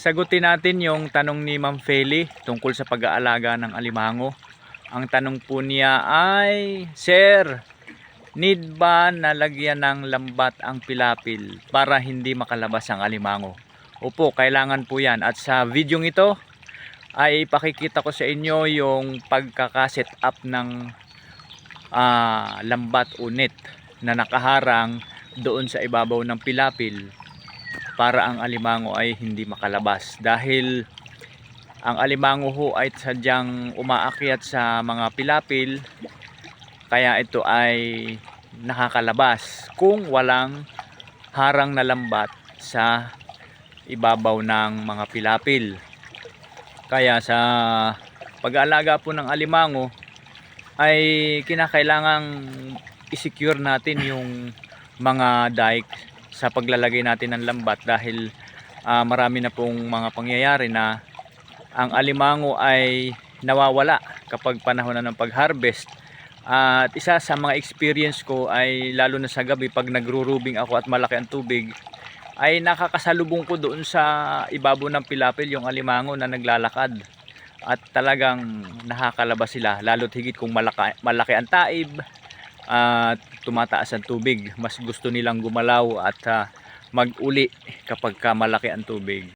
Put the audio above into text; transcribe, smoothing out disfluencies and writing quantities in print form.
Sagutin natin yung tanong ni Ma'am Feli tungkol sa pag-aalaga ng alimango. Ang tanong po niya ay, Sir, need ba nalagyan ng lambat ang pilapil para hindi makalabas ang alimango? Opo, kailangan po yan. At sa video ito ay pakikita ko sa inyo yung pagkakaset up ng lambat unit na nakaharang doon sa ibabaw ng pilapil para ang alimango ay hindi makalabas, dahil ang alimango ho ay sadyang umaakyat sa mga pilapil, kaya ito ay nakakalabas kung walang harang na lambat sa ibabaw ng mga pilapil. Kaya sa pag-aalaga po ng alimango ay kinakailangang i-secure natin yung mga dike sa paglalagay natin ng lambat, dahil marami na pong mga pangyayari na ang alimango ay nawawala kapag panahon na ng pag-harvest. At isa sa mga experience ko ay lalo na sa gabi pag nagro-rubing ako at malaki ang tubig, ay nakakasalubong ko doon sa ibabaw ng pilapil yung alimango na naglalakad, at talagang nakakalabas sila, lalo't higit kung malaki ang taib at tumataas ang tubig. Mas gusto nilang gumalaw at mag-uli kapag malaki ang tubig.